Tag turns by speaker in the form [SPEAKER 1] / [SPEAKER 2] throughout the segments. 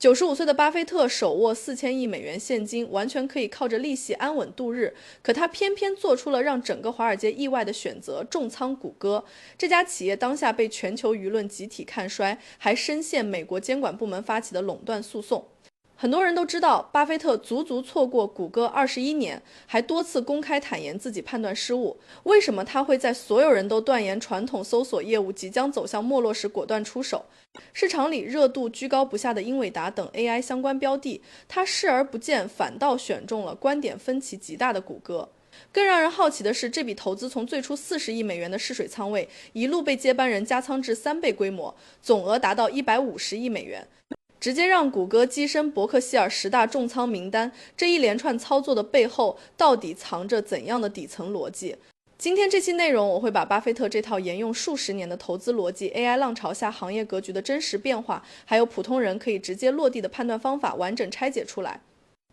[SPEAKER 1] 95岁的巴菲特手握4000亿美元现金，完全可以靠着利息安稳度日。可他偏偏做出了让整个华尔街意外的选择，重仓谷歌。这家企业当下被全球舆论集体看衰，还深陷美国监管部门发起的垄断诉讼。很多人都知道，巴菲特足足错过谷歌21年，还多次公开坦言自己判断失误。为什么他会在所有人都断言传统搜索业务即将走向没落时果断出手？市场里热度居高不下的英伟达等 AI 相关标的，他视而不见，反倒选中了观点分歧极大的谷歌。更让人好奇的是，这笔投资从最初40亿美元的试水仓位，一路被接班人加仓至3倍规模，总额达到150亿美元。直接让谷歌跻身伯克希尔10大重仓名单，这一连串操作的背后到底藏着怎样的底层逻辑？今天这期内容我会把巴菲特这套沿用数十年的投资逻辑、AI 浪潮下行业格局的真实变化，还有普通人可以直接落地的判断方法完整拆解出来。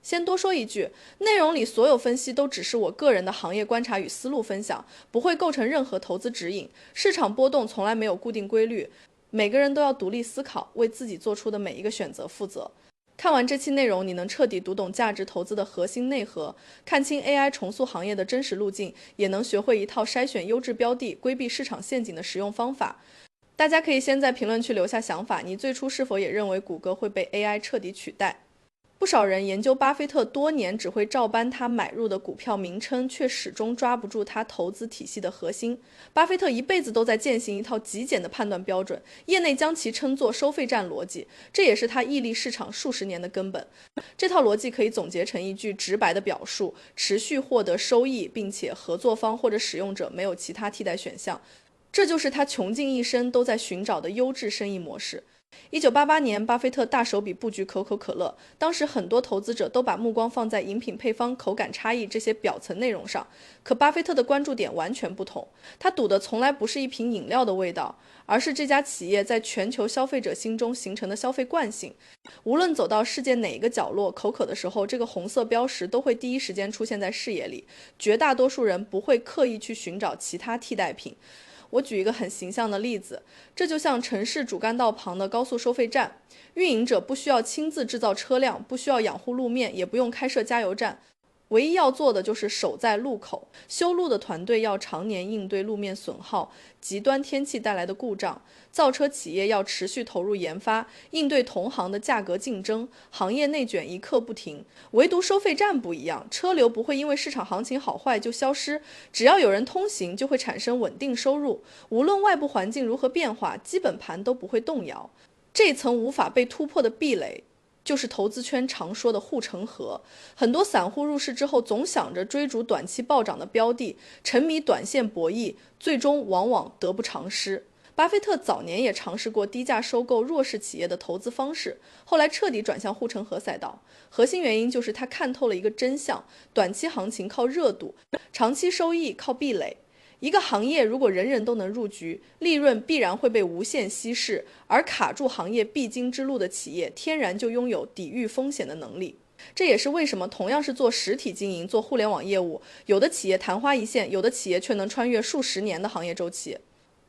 [SPEAKER 1] 先多说一句，内容里所有分析都只是我个人的行业观察与思路分享，不会构成任何投资指引。市场波动从来没有固定规律，每个人都要独立思考，为自己做出的每一个选择负责。看完这期内容，你能彻底读懂价值投资的核心内核，看清 AI 重塑行业的真实路径，也能学会一套筛选优质标的、规避市场陷阱的实用方法。大家可以先在评论区留下想法，你最初是否也认为谷歌会被 AI 彻底取代？不少人研究巴菲特多年，只会照搬他买入的股票名称，却始终抓不住他投资体系的核心。巴菲特一辈子都在践行一套极简的判断标准，业内将其称作收费站逻辑，这也是他屹立市场数十年的根本。这套逻辑可以总结成一句直白的表述：持续获得收益，并且合作方或者使用者没有其他替代选项。这就是他穷尽一生都在寻找的优质生意模式。1988年，巴菲特大手笔布局可口可乐，当时很多投资者都把目光放在饮品配方、口感差异这些表层内容上，可巴菲特的关注点完全不同。他赌的从来不是一瓶饮料的味道，而是这家企业在全球消费者心中形成的消费惯性。无论走到世界哪一个角落，口渴的时候，这个红色标识都会第一时间出现在视野里，绝大多数人不会刻意去寻找其他替代品。我举一个很形象的例子，这就像城市主干道旁的高速收费站，运营者不需要亲自制造车辆，不需要养护路面，也不用开设加油站，唯一要做的就是守在路口。修路的团队要常年应对路面损耗、极端天气带来的故障，造车企业要持续投入研发，应对同行的价格竞争，行业内卷一刻不停。唯独收费站不一样，车流不会因为市场行情好坏就消失，只要有人通行，就会产生稳定收入，无论外部环境如何变化，基本盘都不会动摇。这层无法被突破的壁垒，就是投资圈常说的护城河。很多散户入市之后，总想着追逐短期暴涨的标的，沉迷短线博弈，最终往往得不偿失。巴菲特早年也尝试过低价收购弱势企业的投资方式，后来彻底转向护城河赛道。核心原因就是他看透了一个真相：短期行情靠热度，长期收益靠壁垒。一个行业如果人人都能入局，利润必然会被无限稀释，而卡住行业必经之路的企业，天然就拥有抵御风险的能力。这也是为什么同样是做实体经营、做互联网业务，有的企业昙花一现，有的企业却能穿越数十年的行业周期。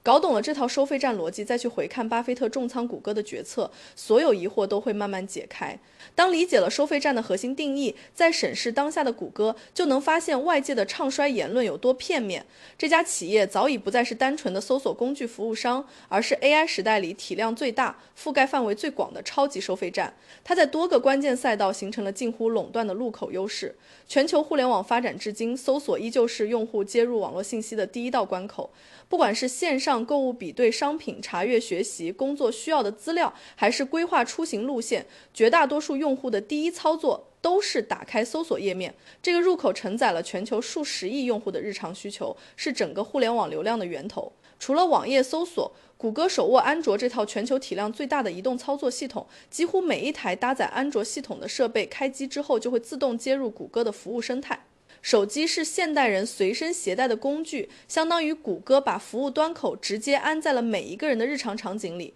[SPEAKER 1] 搞懂了这套收费站逻辑，再去回看巴菲特重仓谷歌的决策，所有疑惑都会慢慢解开。当理解了收费站的核心定义，再审视当下的谷歌，就能发现外界的唱衰言论有多片面。这家企业早已不再是单纯的搜索工具服务商，而是 AI 时代里体量最大、覆盖范围最广的超级收费站。它在多个关键赛道形成了近乎垄断的入口优势。全球互联网发展至今，搜索依旧是用户接入网络信息的第一道关口。不管是线上购物比对商品、查阅学习、工作需要的资料，还是规划出行路线，绝大多数用户的第一操作都是打开搜索页面。这个入口承载了全球数十亿用户的日常需求，是整个互联网流量的源头。除了网页搜索，谷歌手握安卓这套全球体量最大的移动操作系统，几乎每一台搭载安卓系统的设备开机之后就会自动接入谷歌的服务生态。手机是现代人随身携带的工具，相当于谷歌把服务端口直接安在了每一个人的日常场景里。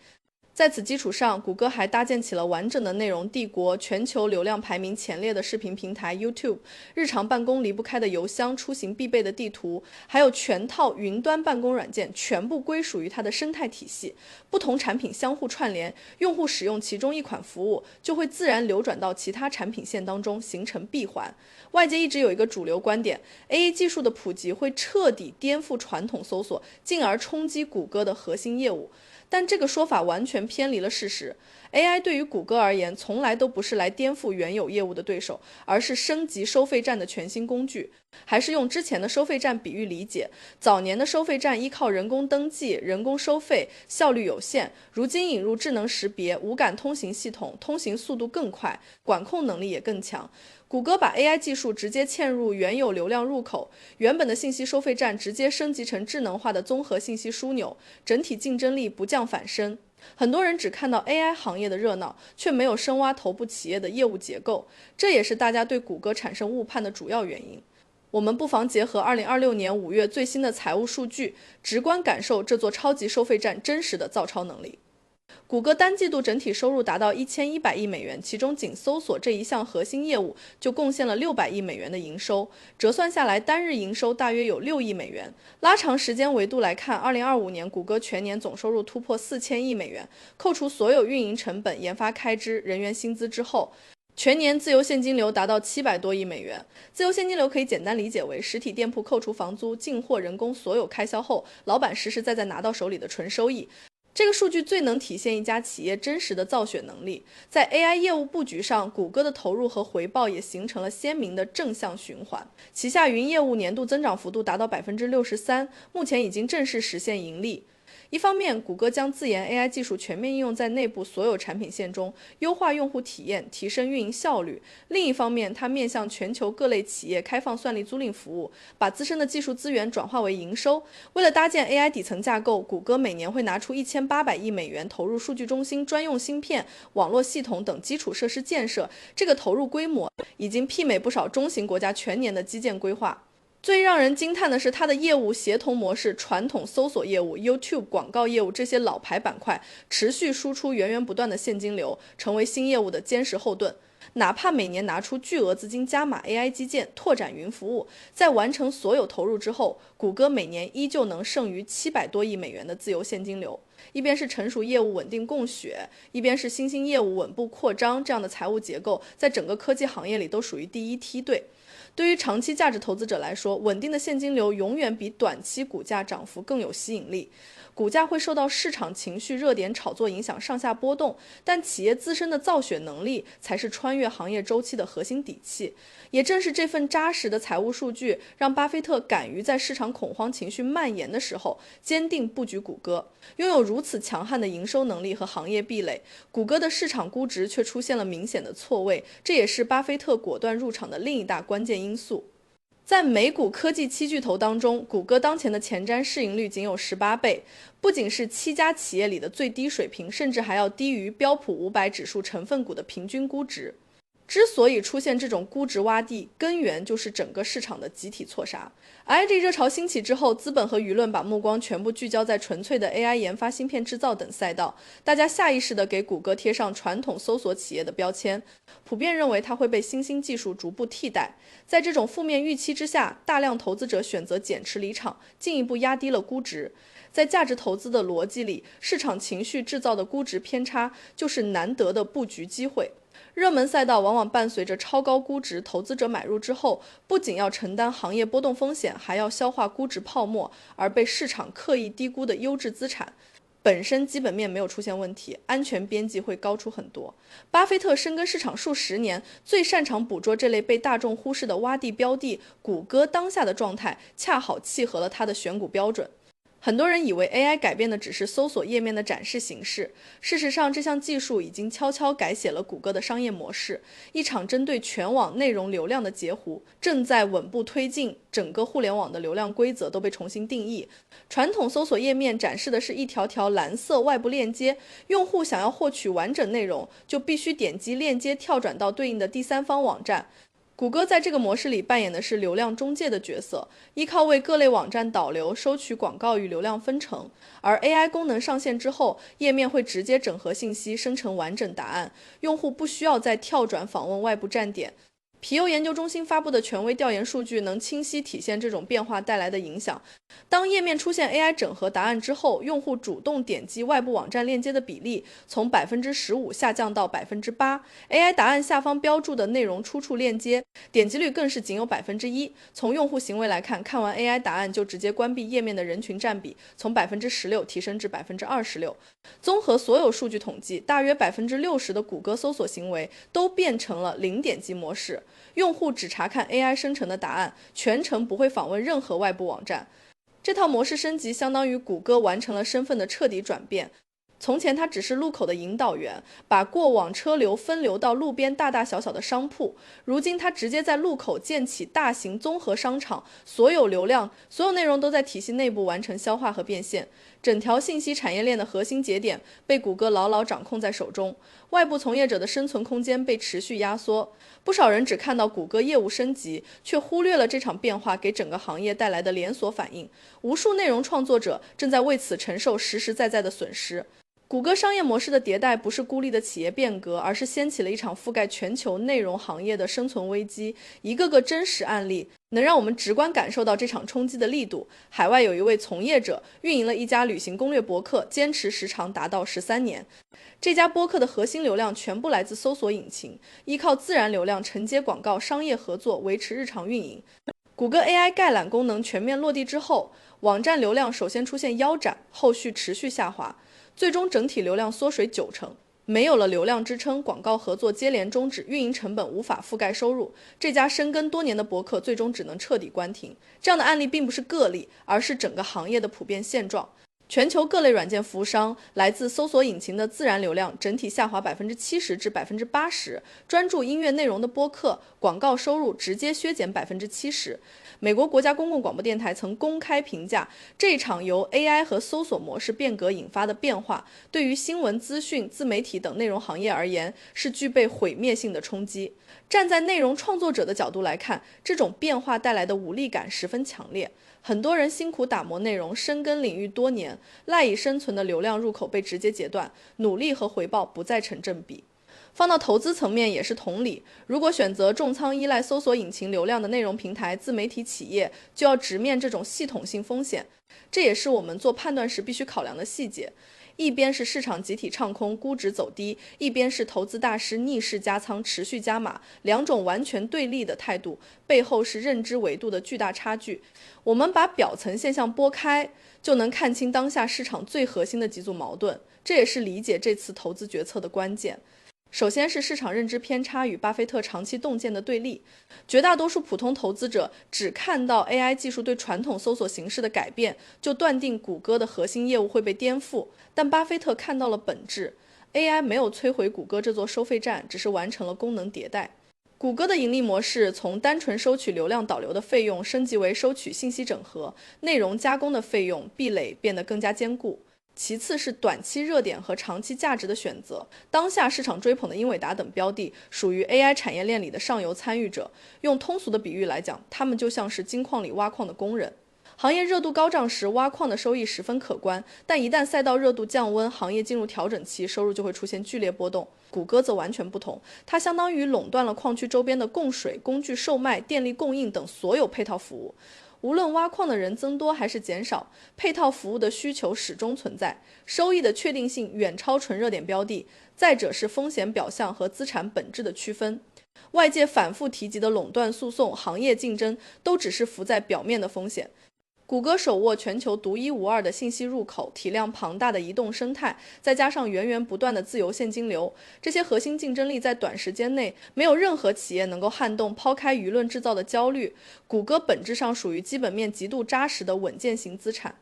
[SPEAKER 1] 在此基础上，谷歌还搭建起了完整的内容帝国，全球流量排名前列的视频平台 YouTube， 日常办公离不开的邮箱，出行必备的地图，还有全套云端办公软件，全部归属于它的生态体系。不同产品相互串联，用户使用其中一款服务，就会自然流转到其他产品线当中，形成闭环。外界一直有一个主流观点 ，AA 技术的普及会彻底颠覆传统搜索，进而冲击谷歌的核心业务。但这个说法完全偏离了事实。AI 对于谷歌而言，从来都不是来颠覆原有业务的对手，而是升级收费站的全新工具。还是用之前的收费站比喻理解，早年的收费站依靠人工登记、人工收费，效率有限。如今引入智能识别、无感通行系统，通行速度更快，管控能力也更强。谷歌把 AI 技术直接嵌入原有流量入口，原本的信息收费站直接升级成智能化的综合信息枢纽，整体竞争力不降反升。很多人只看到 AI 行业的热闹，却没有深挖头部企业的业务结构，这也是大家对谷歌产生误判的主要原因。我们不妨结合2026年5月最新的财务数据，直观感受这座超级收费站真实的造超能力。谷歌单季度整体收入达到1100亿美元，其中仅搜索这一项核心业务就贡献了600亿美元的营收，折算下来单日营收大约有6亿美元。拉长时间维度来看，2025年谷歌全年总收入突破4000亿美元，扣除所有运营成本、研发开支、人员薪资之后，全年自由现金流达到700多亿美元。自由现金流可以简单理解为实体店铺扣除房租、进货、人工所有开销后，老板实实在在拿到手里的纯收益。这个数据最能体现一家企业真实的造血能力。在 AI 业务布局上，谷歌的投入和回报也形成了鲜明的正向循环。旗下云业务年度增长幅度达到63%，目前已经正式实现盈利。一方面，谷歌将自研 AI 技术全面应用在内部所有产品线中，优化用户体验，提升运营效率；另一方面，它面向全球各类企业开放算力租赁服务，把自身的技术资源转化为营收。为了搭建 AI 底层架构，谷歌每年会拿出1800亿美元投入数据中心、专用芯片、网络系统等基础设施建设，这个投入规模已经媲美不少中型国家全年的基建规划。最让人惊叹的是，它的业务协同模式，传统搜索业务、YouTube 广告业务这些老牌板块持续输出源源不断的现金流，成为新业务的坚实后盾。哪怕每年拿出巨额资金加码 AI 基建，拓展云服务，在完成所有投入之后，谷歌每年依旧能剩余700多亿美元的自由现金流。一边是成熟业务稳定供血，一边是新兴业务稳步扩张，这样的财务结构在整个科技行业里都属于第一梯队。对于长期价值投资者来说，稳定的现金流永远比短期股价涨幅更有吸引力。股价会受到市场情绪热点炒作影响上下波动，但企业自身的造血能力才是穿越行业周期的核心底气。也正是这份扎实的财务数据，让巴菲特敢于在市场恐慌情绪蔓延的时候坚定布局谷歌。拥有如此强悍的营收能力和行业壁垒，谷歌的市场估值却出现了明显的错位，这也是巴菲特果断入场的另一大关键因素。在美股科技七巨头当中，谷歌当前的前瞻市盈率仅有18倍，不仅是7家企业里的最低水平，甚至还要低于标普500指数成分股的平均估值。之所以出现这种估值洼地，根源就是整个市场的集体错杀。IG 热潮兴起之后，资本和舆论把目光全部聚焦在纯粹的 AI 研发、芯片制造等赛道，大家下意识地给谷歌贴上传统搜索企业的标签，普遍认为它会被新兴技术逐步替代。在这种负面预期之下，大量投资者选择减持离场，进一步压低了估值。在价值投资的逻辑里，市场情绪制造的估值偏差就是难得的布局机会。热门赛道往往伴随着超高估值，投资者买入之后，不仅要承担行业波动风险，还要消化估值泡沫，而被市场刻意低估的优质资产，本身基本面没有出现问题，安全边际会高出很多。巴菲特深耕市场数十年，最擅长捕捉这类被大众忽视的洼地标的，谷歌当下的状态恰好契合了他的选股标准。很多人以为 AI 改变的只是搜索页面的展示形式，事实上这项技术已经悄悄改写了谷歌的商业模式。一场针对全网内容流量的截胡正在稳步推进，整个互联网的流量规则都被重新定义。传统搜索页面展示的是一条条蓝色外部链接，用户想要获取完整内容，就必须点击链接跳转到对应的第三方网站。谷歌在这个模式里扮演的是流量中介的角色，依靠为各类网站导流，收取广告与流量分成。而 AI 功能上线之后，页面会直接整合信息，生成完整答案，用户不需要再跳转访问外部站点。皮尤研究中心发布的权威调研数据能清晰体现这种变化带来的影响。当页面出现 AI 整合答案之后，用户主动点击外部网站链接的比例从15%下降到8%。AI 答案下方标注的内容出处链接点击率更是仅有1%。从用户行为来看，看完 AI 答案就直接关闭页面的人群占比从16%提升至26%。综合所有数据统计，大约60%的谷歌搜索行为都变成了零点击模式。用户只查看 AI 生成的答案，全程不会访问任何外部网站。这套模式升级相当于谷歌完成了身份的彻底转变。从前它只是路口的引导员，把过往车流分流到路边大大小小的商铺。如今它直接在路口建起大型综合商场，所有流量、所有内容都在体系内部完成消化和变现。整条信息产业链的核心节点被谷歌牢牢掌控在手中，外部从业者的生存空间被持续压缩。不少人只看到谷歌业务升级，却忽略了这场变化给整个行业带来的连锁反应。无数内容创作者正在为此承受实实在在的损失。谷歌商业模式的迭代不是孤立的企业变革，而是掀起了一场覆盖全球内容行业的生存危机。一个个真实案例能让我们直观感受到这场冲击的力度。海外有一位从业者运营了一家旅行攻略博客，坚持时长达到13年。这家播客的核心流量全部来自搜索引擎，依靠自然流量承接广告、商业合作维持日常运营。谷歌 AI 概览功能全面落地之后，网站流量首先出现腰斩，后续持续下滑，最终整体流量缩水90%。没有了流量支撑，广告合作接连终止，运营成本无法覆盖收入，这家深耕多年的博客最终只能彻底关停。这样的案例并不是个例，而是整个行业的普遍现状。全球各类软件服务商来自搜索引擎的自然流量整体下滑70%至80%，专注音乐内容的播客广告收入直接削减70%。美国国家公共广播电台曾公开评价，这场由 AI 和搜索模式变革引发的变化，对于新闻、资讯、自媒体等内容行业而言，是具备毁灭性的冲击。站在内容创作者的角度来看，这种变化带来的无力感十分强烈。很多人辛苦打磨内容，深耕领域多年，赖以生存的流量入口被直接截断，努力和回报不再成正比。放到投资层面也是同理，如果选择重仓依赖搜索引擎流量的内容平台、自媒体企业，就要直面这种系统性风险。这也是我们做判断时必须考量的细节。一边是市场集体唱空，估值走低，一边是投资大师逆势加仓，持续加码，两种完全对立的态度，背后是认知维度的巨大差距。我们把表层现象拨开，就能看清当下市场最核心的几组矛盾，这也是理解这次投资决策的关键。首先是市场认知偏差与巴菲特长期洞见的对立，绝大多数普通投资者只看到 AI 技术对传统搜索形式的改变，就断定谷歌的核心业务会被颠覆。但巴菲特看到了本质， AI 没有摧毁谷歌这座收费站，只是完成了功能迭代。谷歌的盈利模式从单纯收取流量导流的费用升级为收取信息整合、内容加工的费用，壁垒变得更加坚固。其次是短期热点和长期价值的选择。当下市场追捧的英伟达等标的属于 AI 产业链里的上游参与者，用通俗的比喻来讲，他们就像是金矿里挖矿的工人。行业热度高涨时，挖矿的收益十分可观，但一旦赛道热度降温，行业进入调整期，收入就会出现剧烈波动。谷歌则完全不同，它相当于垄断了矿区周边的供水、工具售卖、电力供应等所有配套服务。无论挖矿的人增多还是减少，配套服务的需求始终存在，收益的确定性远超纯热点标的。再者是风险表象和资产本质的区分。外界反复提及的垄断诉讼、行业竞争，都只是浮在表面的风险。谷歌手握全球独一无二的信息入口，体量庞大的移动生态，再加上源源不断的自由现金流，这些核心竞争力在短时间内没有任何企业能够撼动。抛开舆论制造的焦虑，谷歌本质上属于基本面极度扎实的稳健型资产。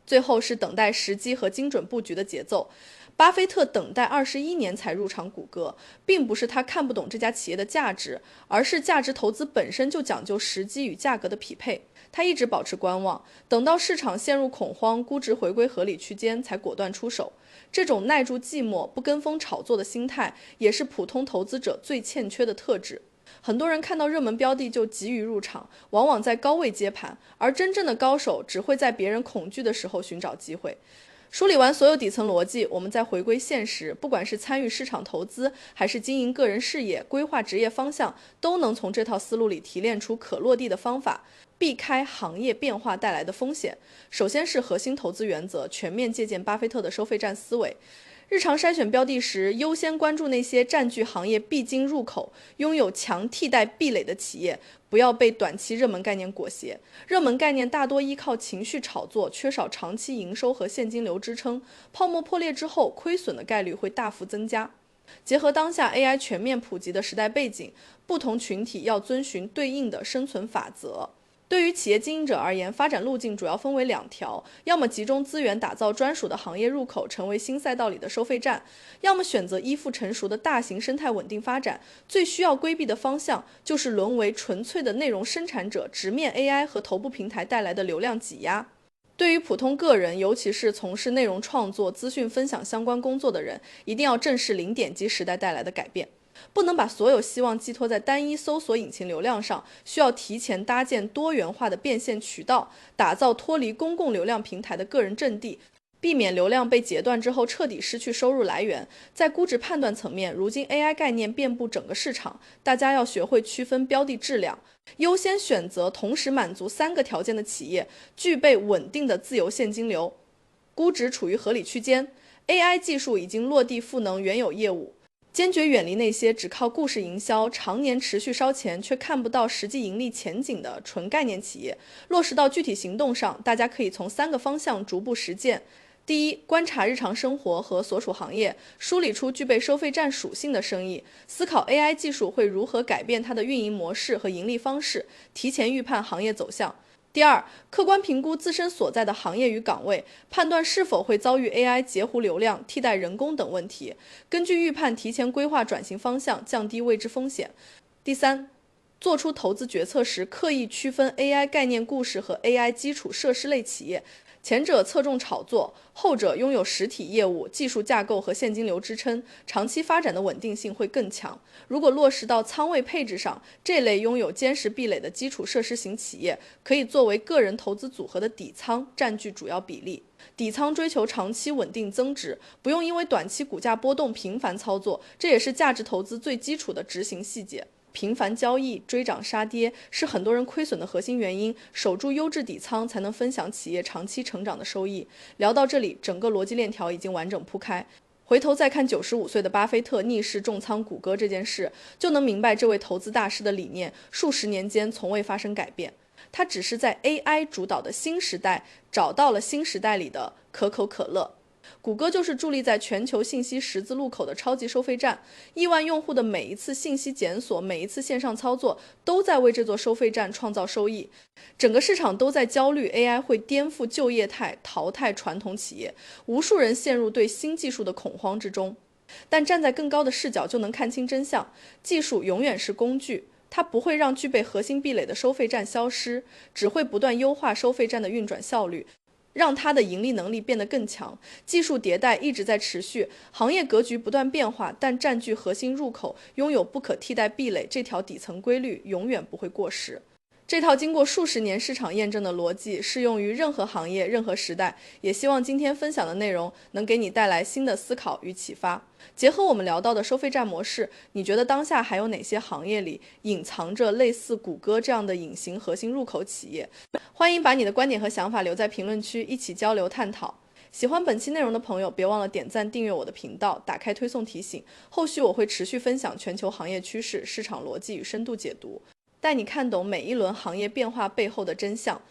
[SPEAKER 1] 最后是等待时机和精准布局的节奏。巴菲特等待21年才入场谷歌，并不是他看不懂这家企业的价值，而是价值投资本身就讲究时机与价格的匹配。他一直保持观望，等到市场陷入恐慌，估值回归合理区间，才果断出手。这种耐住寂寞、不跟风炒作的心态，也是普通投资者最欠缺的特质。很多人看到热门标的就急于入场，往往在高位接盘，而真正的高手只会在别人恐惧的时候寻找机会。梳理完所有底层逻辑，我们再回归现实，不管是参与市场投资，还是经营个人事业、规划职业方向，都能从这套思路里提炼出可落地的方法，避开行业变化带来的风险。首先是核心投资原则，全面借鉴巴菲特的收费站思维。日常筛选标的时，优先关注那些占据行业必经入口、拥有强替代壁垒的企业，不要被短期热门概念裹挟。热门概念大多依靠情绪炒作，缺少长期营收和现金流支撑，泡沫破裂之后，亏损的概率会大幅增加。结合当下 AI 全面普及的时代背景，不同群体要遵循对应的生存法则。对于企业经营者而言，发展路径主要分为2条，要么集中资源打造专属的行业入口，成为新赛道里的收费站，要么选择依附成熟的大型生态稳定发展。最需要规避的方向就是沦为纯粹的内容生产者，直面 AI 和头部平台带来的流量挤压。对于普通个人，尤其是从事内容创作、资讯分享相关工作的人，一定要正视零点击时代带来的改变。不能把所有希望寄托在单一搜索引擎流量上，需要提前搭建多元化的变现渠道，打造脱离公共流量平台的个人阵地，避免流量被截断之后彻底失去收入来源。在估值判断层面，如今 AI 概念遍布整个市场，大家要学会区分标的质量，优先选择同时满足3个条件的企业，具备稳定的自由现金流，估值处于合理区间， AI 技术已经落地赋能原有业务。坚决远离那些只靠故事营销、常年持续烧钱却看不到实际盈利前景的纯概念企业。落实到具体行动上，大家可以从3个方向逐步实践。第一，观察日常生活和所属行业，梳理出具备收费站属性的生意，思考 AI 技术会如何改变它的运营模式和盈利方式，提前预判行业走向。第二，客观评估自身所在的行业与岗位，判断是否会遭遇 AI 截胡流量、替代人工等问题，根据预判提前规划转型方向，降低未知风险。第三，做出投资决策时，刻意区分 AI 概念故事和 AI 基础设施类企业，前者侧重炒作，后者拥有实体业务、技术架构和现金流支撑，长期发展的稳定性会更强。如果落实到仓位配置上，这类拥有坚实壁垒的基础设施型企业可以作为个人投资组合的底仓，占据主要比例。底仓追求长期稳定增值，不用因为短期股价波动频繁操作，这也是价值投资最基础的执行细节。频繁交易、追涨杀跌是很多人亏损的核心原因，守住优质底仓才能分享企业长期成长的收益。聊到这里，整个逻辑链条已经完整铺开。回头再看95岁的巴菲特逆势重仓谷歌这件事，就能明白这位投资大师的理念数十年间从未发生改变。他只是在 AI 主导的新时代找到了新时代里的可口可乐。谷歌就是伫立在全球信息十字路口的超级收费站，亿万用户的每一次信息检索、每一次线上操作，都在为这座收费站创造收益。整个市场都在焦虑 AI 会颠覆旧业态、淘汰传统企业，无数人陷入对新技术的恐慌之中。但站在更高的视角就能看清真相，技术永远是工具，它不会让具备核心壁垒的收费站消失，只会不断优化收费站的运转效率，让它的盈利能力变得更强。技术迭代一直在持续，行业格局不断变化，但占据核心入口、拥有不可替代壁垒这条底层规律永远不会过时。这套经过数十年市场验证的逻辑适用于任何行业、任何时代，也希望今天分享的内容能给你带来新的思考与启发。结合我们聊到的收费站模式，你觉得当下还有哪些行业里隐藏着类似谷歌这样的隐形核心入口企业？欢迎把你的观点和想法留在评论区，一起交流探讨。喜欢本期内容的朋友，别忘了点赞订阅我的频道，打开推送提醒。后续我会持续分享全球行业趋势、市场逻辑与深度解读，带你看懂每一轮行业变化背后的真相。